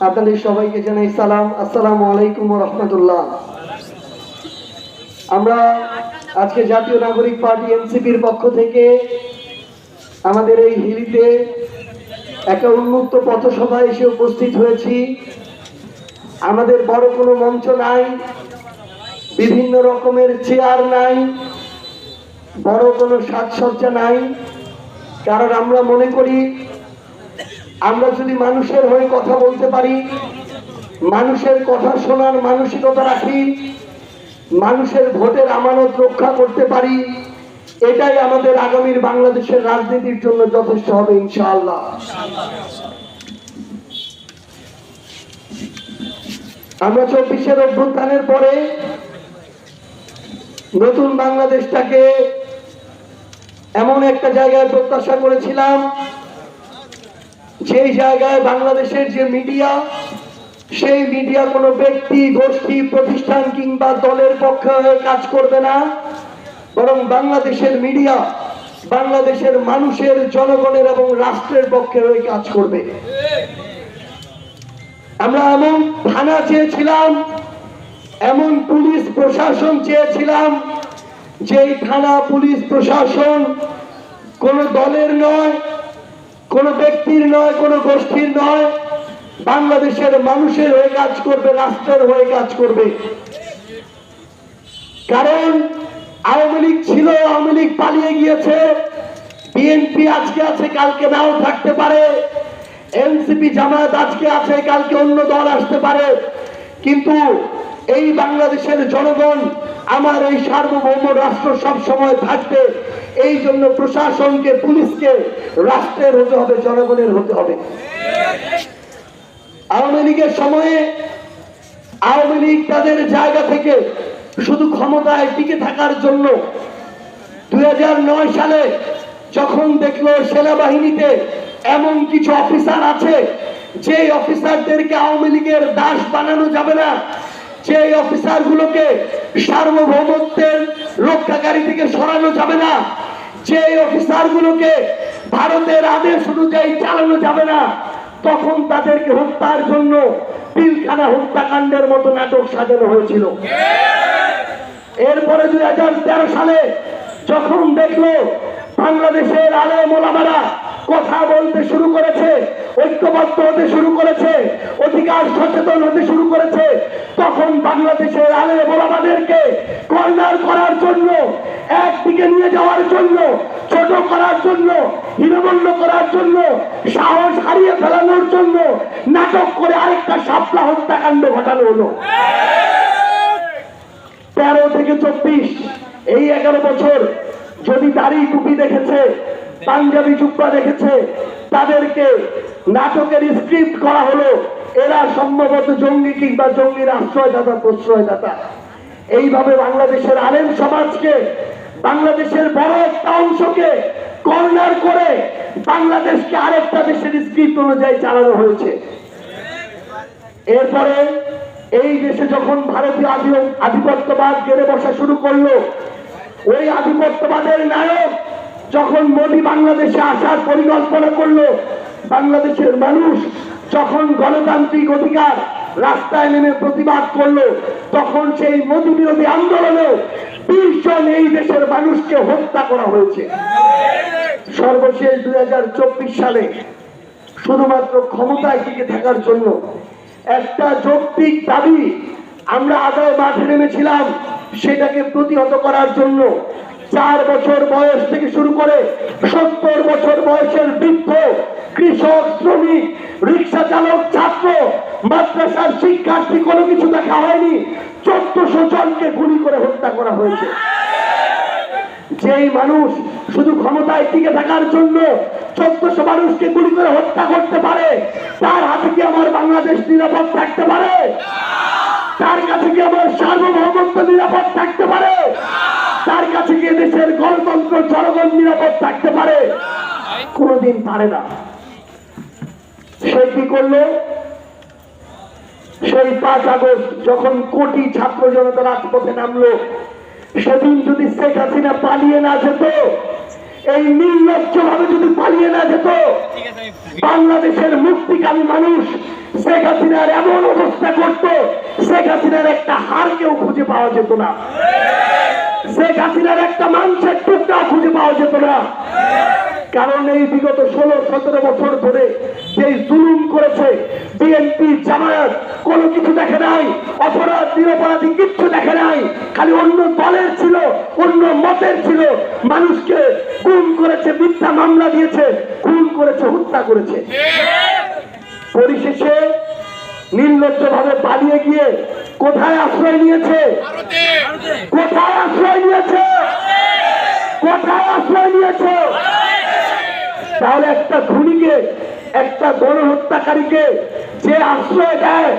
আপনাদের সবাইকে জানাই সালাম, আসসালামু আলাইকুম ওয়া রাহমাতুল্লাহ। আমরা আজকে জাতীয় নাগরিক পার্টি এনসিপির পক্ষ থেকে আমাদের এই হিলিতে একটা উন্মুক্ত পথসভায় এসে উপস্থিত হয়েছি। আমাদের বড় কোনো মঞ্চ নাই, বিভিন্ন রকমের চেয়ার নাই, বড় কোনো সাজসজ্জা নাই। কারণ আমরা মনে করি আমরা যদি মানুষের হয়ে কথা বলতে পারি, মানুষের কথা শোনার মানসিকতা রাখি, মানুষের ভোটের আমানত রক্ষা করতে পারি, এটাই আমাদের আগামীর বাংলাদেশের রাজনীতির জন্য যথেষ্ট হবে ইনশাআল্লাহ। আমরা 24-এর অভ্যুত্থানের পরে নতুন বাংলাদেশটাকে এমন একটা জায়গায় প্রত্যাশা করেছিলাম, যেই জায়গায় বাংলাদেশের যে মিডিয়া, সেই মিডিয়া কোনো ব্যক্তি, গোষ্ঠী, প্রতিষ্ঠান কিংবা দলের পক্ষে হয়ে কাজ করবে না, বরং বাংলাদেশের মিডিয়া বাংলাদেশের মানুষের, জনগণের এবং রাষ্ট্রের পক্ষে হয়ে কাজ করবে। আমরা এমন থানা চেয়েছিলাম, এমন পুলিশ প্রশাসন চেয়েছিলাম, যেই থানা, পুলিশ প্রশাসন কোনো দলের নয়, কোনো ব্যক্তির নয়, কোনো গোষ্ঠীর নয়, বাংলাদেশের মানুষের হয়ে কাজ করবে, রাষ্ট্রের হয়ে কাজ করবে। কারণ আওয়ামী লীগ ছিল, আওয়ামী লীগ পালিয়ে গিয়েছে, বিএনপি আজকে আছে, কালকে নাও থাকতে পারে, এনসিপি জামায়াত আজকে আছে, কালকে অন্য দল আসতে পারে, কিন্তু এই বাংলাদেশের জনগণ, আমার এই সার্বভৌম রাষ্ট্র সব সময় থাকবে। এই জন্য প্রশাসনকে, পুলিশকে রাষ্ট্রের হতে হবে, জনগণের হতে হবে। আওয়ামী লীগের সময়ে আওয়ামী লীগ তাদের জায়গা থেকে শুধু ক্ষমতায় টিকে থাকার জন্য 2009 সালে যখন দেখলো সেনাবাহিনীতে এমন কিছু অফিসার আছে, যে অফিসারদেরকে আওয়ামী লীগের দাস বানানো যাবে না, যে অফিসারগুলোকে সার্বভৌমত্বের রক্ষাকারী থেকে সরানো যাবে না, যে অফিসারগুলোকে ভারতের আদেশ অনুযায়ী চালানো যাবে না, তখন তাদেরকে হত্যার জন্য পিলখানা হত্যাকাণ্ডের মতো নাটক সাজানো হয়েছিল। এরপরে 2013 সালে যখন দেখলো বাংলাদেশের আলেম ওলামারা কথা বলতে শুরু করেছে, ঐক্যবদ্ধ হতে শুরু করেছে, অধিকার সচেতন হতে শুরু করেছে, তখন বাংলাদেশের আলেম ওলামাদেরকে কর্নার করার জন্য, একদিকে নিয়ে যাওয়ার জন্য, ছোট করার জন্য, হীনমন্য করার জন্য, সাহস হারিয়ে ফেলানোর জন্য নাটক করে আরেকটা শাপলা হত্যাকাণ্ড ঘটানো হলো। 13 থেকে 24 এই 11 বছর যদি দাড়ি টুপি দেখেছে, পাঞ্জাবি জুব্বা দেখেছে, তাদেরকে নাটকের স্ক্রিপ্ট করা হলো, এরা সম্ভবত জঙ্গি কিংবা জঙ্গির আশ্রয়দাতা, প্রশ্রয়দাতা। এইভাবে বাংলাদেশের আলেম সমাজকে, বাংলাদেশের বড় একটা অংশকে কর্নার করে বাংলাদেশকে আরেকটা দেশের স্ক্রিপ্ট অনুযায়ী চালানো হয়েছে। এরপরে এই দেশে যখন ভারতীয় আধিপত্যবাদ গেড়ে বসা শুরু করলো, ওই আধিপত্যবাদের নায়ক যখন মোদী বাংলাদেশে আসার পরিকল্পনা করলো, বাংলাদেশের মানুষ যখন গণতান্ত্রিক অধিকার রাস্তায় নেমে প্রতিবাদ করলো, তখন সেই মোদী বিরোধী আন্দোলনে 20 জন এই দেশের মানুষকে হত্যা করা হয়েছে। সর্বশেষ 2024 সালে শুধুমাত্র ক্ষমতায় টিকে থাকার জন্য একটা যৌক্তিক দাবি আমরা আদায় মাঠে নেমেছিলাম, সেটাকে প্রতিহত করার জন্য 4 বছর বয়স থেকে শুরু করে 70 বছর বয়সের বৃদ্ধ, কৃষক, শ্রমিক, রিক্সা চালক, ছাত্র, মাদ্রাসার শিক্ষার্থী, কোনো কিছু দেখা হয়নি, 1400 জনকে গুলি করে হত্যা করা হয়েছে। যেই মানুষ শুধু ক্ষমতায় টিকে থাকার জন্য 1400 মানুষকে গুলি করে হত্যা করতে পারে, তার হাতে কি আমার বাংলাদেশ নিরাপদ থাকতে পারে? তার কাছে কি আমার সার্বভৌমত্ব নিরাপদ থাকতে পারে? তার কাছে কি দেশের গণতন্ত্র, জনগণ নিরাপদ থাকতে পারে? কোনদিন পারে না। সে কি করলো? সেই 5 আগস্ট যখন কোটি ছাত্র জনতা রাজপথে নামলো, সেদিন যদি শেখ হাসিনা পালিয়ে না যেত, এই নির্লজ্জ ভাবে যদি পালিয়ে না যেত, বাংলাদেশের মুক্তিকামী মানুষ শেখ হাসিনার এমন অবস্থা করত, শেখ হাসিনার একটা হাড়কেও খুঁজে পাওয়া যেত না, শেখ হাসিনার একটা মাংসের টুকরাও খুঁজে পাওয়া যেত না। কারণ এই বিগত 16-17 বছর ধরে যে জুলুম করেছে বিএনপি জামায়াত, কোনো কিছু দেখে নাই, অপরাধ নিরপরাধী কিচ্ছু দেখে নাই, খালি অন্য দলের ছিল, অন্য মতের ছিল, মানুষকে খুন করেছে, মিথ্যা মামলা দিয়েছে, খুন করেছে, হত্যা করেছে। পরিশেষে নির্লজ্জভাবে পালিয়ে গিয়ে কোথায় আশ্রয় নিয়েছে? কোথায় আশ্রয় নিয়েছে? কোথায় আশ্রয় নিয়েছে? তাহলে একটা খুনিকে, একটা গণহত্যাকারীকে যে আশ্রয় দেয়,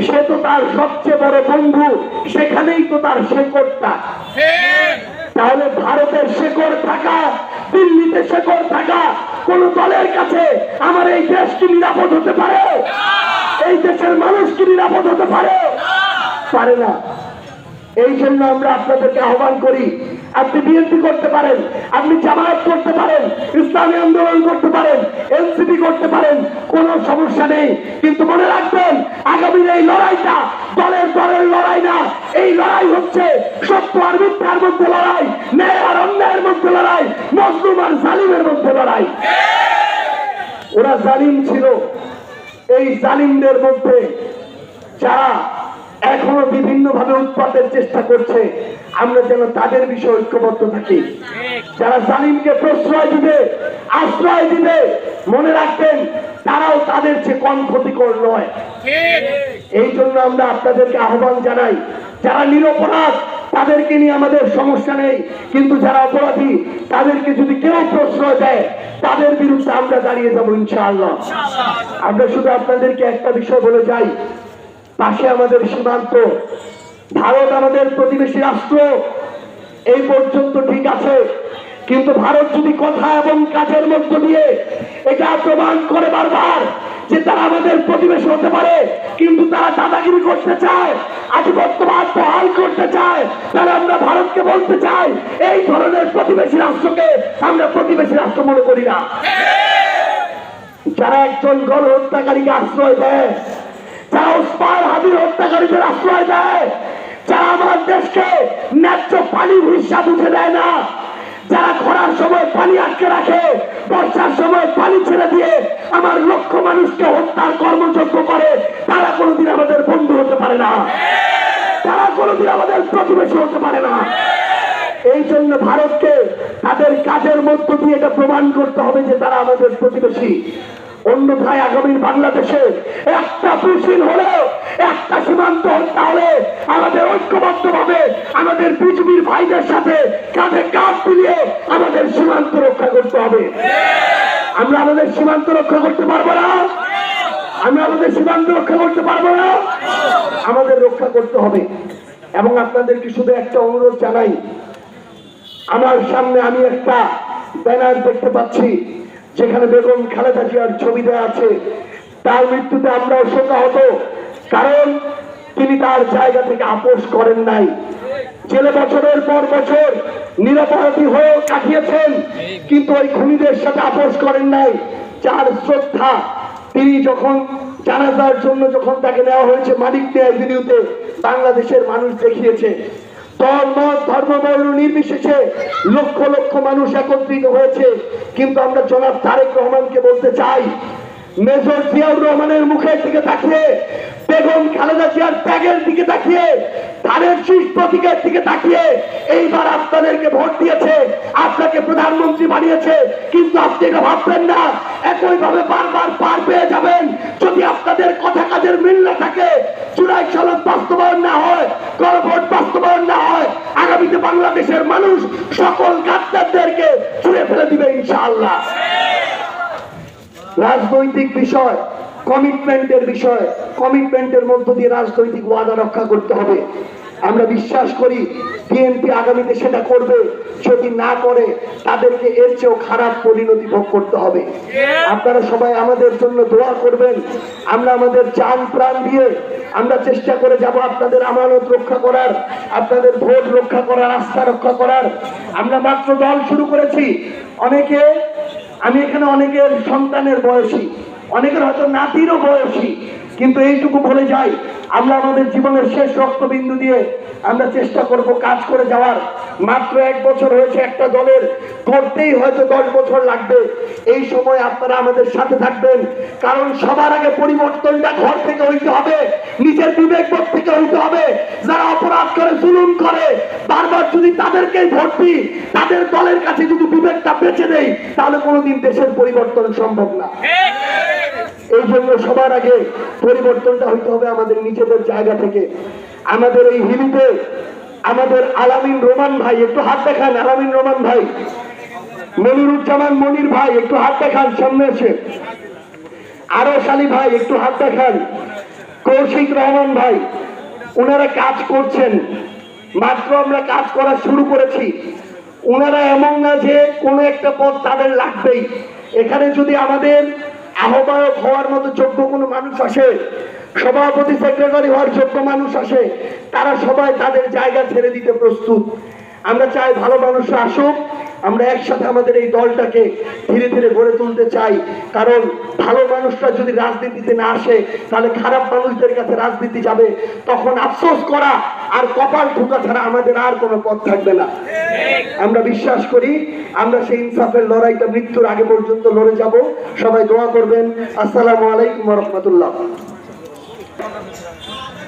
সে তো তার সবচেয়ে বড় বন্ধু, সেখানেই তো তার শেকড়টা। তাহলে ভারতের শেকড় থাকা, দিল্লিতে শেকড় থাকা কোন দলের কাছে আমার এই দেশ কি নিরাপদ হতে পারে? এই দেশের মানুষ কি নিরাপদ হতে পারে? পারে না। এই জন্য আমরা আপনাদেরকে আহ্বান করি, আপনি বিএনপি করতে পারেন, আপনি জামায়াত করতে পারেন, ইসলামী আন্দোলন করতে পারেন, এনসিপি করতে পারেন, কোনো সমস্যা নেই। কিন্তু মনে রাখবেন, আগামীর এই লড়াইটা দলের লড়াই না, এই লড়াই হচ্ছে সত্য আর মিথ্যার মধ্যে লড়াই, ন্যায় আর অন্যায়ের মধ্যে লড়াই, মজলুম আর জালিমের মধ্যে লড়াই। ওরা জালিম ছিল, এই জালিমদের মধ্যে যারা এখনো বিভিন্ন ভাবে উৎপাতের চেষ্টা করছে, আমরা যেন তাদের বিষয়ে ঐক্যবদ্ধ থাকি। যারা জালিমকে প্রশ্রয় দিবে, আশ্রয় দিবে, মনে রাখবেন তারাও তাদের চেয়ে কম ক্ষতিকর নয়। এই জন্য আমরা আপনাদেরকে আহ্বান জানাই, যারা নিরপরাধ তাদেরকে নিয়ে আমাদের সমস্যা নেই, কিন্তু যারা অপরাধী তাদেরকে যদি কেউ প্রশ্রয় দেয়, তাদের বিরুদ্ধে আমরা দাঁড়িয়ে যাবো ইনশাআল্লাহ। আমরা শুধু আপনাদেরকে একটা বিষয় বলে যাই, পাশে আমাদের সীমান্ত, ভারত আমাদের প্রতিবেশী রাষ্ট্র, এই পর্যন্ত ঠিক আছে, কিন্তু ভারত যদি কথা এবং কাজের মধ্য দিয়ে এটা প্রমাণ করে বারবার যে তারা আমাদের প্রতিবেশী হতে পারে, কিন্তু তারা দাদাগিরি করতে চায়, আধিপত্যবাদ বহাল করতে চায়, তাহলে আমরা ভারতকে বলতে চাই, এই ধরনের প্রতিবেশী রাষ্ট্রকে আমরা প্রতিবেশী রাষ্ট্র মনে করি না। যারা একজন গণহত্যাকারীকে আশ্রয় দেয়, যারা ওসমান হাদির হত্যাকারীদের আশ্রয় দেয়, যারা আমার দেশকে ন্যায্য পানির হিসাব উঠে দেয় না, যারা খরার সময় পানি আটকে রাখে, বর্ষার সময় পানি ছেড়ে দিয়ে আমার লক্ষ মানুষকে হত্যার কর্মযজ্ঞ করে, তারা কোনোদিন আমাদের বন্ধু হতে পারে না, তারা কোনোদিন আমাদের প্রতিবেশী হতে পারে না। এই জন্য ভারতকে তাদের কাজের মধ্য দিয়ে এটা প্রমাণ করতে হবে যে তারা আমাদের প্রতিবেশী। অন্যথায় আগামীর বাংলাদেশে একটা মিছিল হলে, একটা সীমান্ত হত্যা হলে আমাদের ঐক্যবদ্ধ ভাবে আমাদের বিজেপির ভাইদের সাথে কাঁধে কাঁধ মিলিয়ে আমাদের সীমান্ত রক্ষা করতে হবে। আমরা আমাদের সীমান্ত রক্ষা করতে পারবো না, আমরা আমাদের সীমান্ত রক্ষা করতে পারবো না, আমাদের রক্ষা করতে হবে। এবং আপনাদেরকে শুধু একটা অনুরোধ জানাই, আমার সামনে আমি একটা ব্যানার দেখতে পাচ্ছি যেখানে বেগম খালেদা জিয়ার ছবি দেওয়া আছে। তার মৃত্যুতে আমরাও শোকাহত, কারণ তিনি তার জায়গা থেকে আপোষ করেন নাই। জেলে বছরের পর বছর নিরপরাধী হয়েও কাটিয়েছেন, কিন্তু ওই খুনিদের সাথে আপোষ করেন নাই। যার শ্রদ্ধা তিনি যখন জানাজার জন্য যখন তাকে নেওয়া হয়েছে মানিক মিয়া এভিনিউতে, বাংলাদেশের মানুষ দেখিয়েছে, দল মত ধর্ম বর্ণ নির্বিশেষে লক্ষ লক্ষ মানুষ একত্রিত হয়েছে। কিন্তু আমরা জনাব তারেক রহমানকে বলতে চাই, মেজর জিয়াউর রহমানের মুখের দিকে তাকিয়ে, বেগম খালেদা জিয়ার ত্যাগের দিকে তাকিয়ে, ধানের শীষ প্রতীকের দিকে তাকিয়ে এইবার আপনাদেরকে ভোট দিয়েছে, আপনাকে প্রধানমন্ত্রী বানিয়েছে, কিন্তু আপনি এটা ভাববেন না একইভাবে বারবার পার পেয়ে যাবেন যদি আপনাদের কথা কাজের মিল না থাকে, জুলাই সনদ বাস্তবায়ন না হয়, গণভোট বাস্তবায়ন না হয়, আগামীতে বাংলাদেশের মানুষ সকল গাদ্দারদেরকে ছুঁড়ে ফেলে দিবে ইনশাআল্লাহ। রাজনৈতিক বিষয়, কমিটমেন্টের বিষয়, কমিটমেন্টের মধ্য দিয়ে রাজনৈতিক ওয়াদা রক্ষা করতে হবে। আমরা বিশ্বাস করি বিএনপি আগামীতে সেটা করবে, যদি না করে তাদেরকে এর চেয়েও খারাপ পরিণতি ভোগ করতে হবে। আপনারা সবাই আমাদের জন্য দোয়া করবেন, আমরা আমাদের জান প্রাণ দিয়ে আমরা চেষ্টা করে যাব আপনাদের আমানত রক্ষা করার, আপনাদের ভোট রক্ষা করার, আস্থা রক্ষা করার। আমরা মাত্র দল শুরু করেছি, অনেকে আমি এখানে অনেকের সন্তানের বয়সী, অনেকের হয়তো নাতিরও বয়সী, কিন্তু এইটুকু বলে যাই, আমরা আমাদের জীবনের শেষ রক্তবিন্দু দিয়ে আমরা চেষ্টা করব কাজ করে যাওয়ার। মাত্র 1 বছর হয়েছে একটা দলের, করতেই হয়তো 10 বছর লাগবে। এই সময় আপনারা আমাদের সাথে থাকবেন, কারণ সবার আগে পরিবর্তনটা ঘর থেকে হইতে হবে, নিজের বিবেকবোধ থেকে হইতে হবে। যারা অপরাধ করে, জুলুম করে, বারবার যদি তাদেরকেই ভোট দিই, তাদের দলের কাছে যদি বিবেকটা বেঁচে দেই, তাহলে কোনোদিন দেশের পরিবর্তন সম্ভব না। এই জন্য সবার আগে পরিবর্তনটা হইতে হবে আমাদের নিজেদের জায়গা থেকে। আমাদের এই হিলিতে আমাদের আলামিন রোমান ভাই, একটু হাত দেখান। আলামিন রোমান ভাই, মনিরুজ্জামান মনির ভাই, একটু হাত দেখান সামনে এসে। আরশ আলী ভাই, একটু হাত দেখান। কৌশিক রহমান ভাই, ওনারা কাজ করছেন, মাত্র আমরা কাজ করা শুরু করেছি। ওনারা এমন না যে কোনো একটা পদ তাদের লাগবেই। এখানে যদি আমাদের আহ্বায়ক হওয়ার মতো যোগ্য কোনো মানুষ আসে, সভাপতি সেক্রেটারি হওয়ার যোগ্য মানুষ আসে, তারা সবাই তাদের জায়গা ছেড়ে দিতে প্রস্তুত। আমরা চাই ভালো মানুষরা আসুক, আমরা একসাথে আমাদের এই দলটাকে ধীরে ধীরে গড়ে তুলতে চাই। কারণ ভালো মানুষরা যদি রাজনীতিতে না আসে, তাহলে খারাপ মানুষদের কাছে রাজনীতি যাবে, তখন আফসোস করা আর কপাল ঠুকা ছাড়া আমাদের আর কোনো পথ থাকবে না। আমরা বিশ্বাস করি আমরা সেই ইনসাফের লড়াইটা মৃত্যুর আগে পর্যন্ত লড়ে যাব। সবাই দোয়া করবেন। আসসালামু আলাইকুম ওয়া রাহমাতুল্লাহ।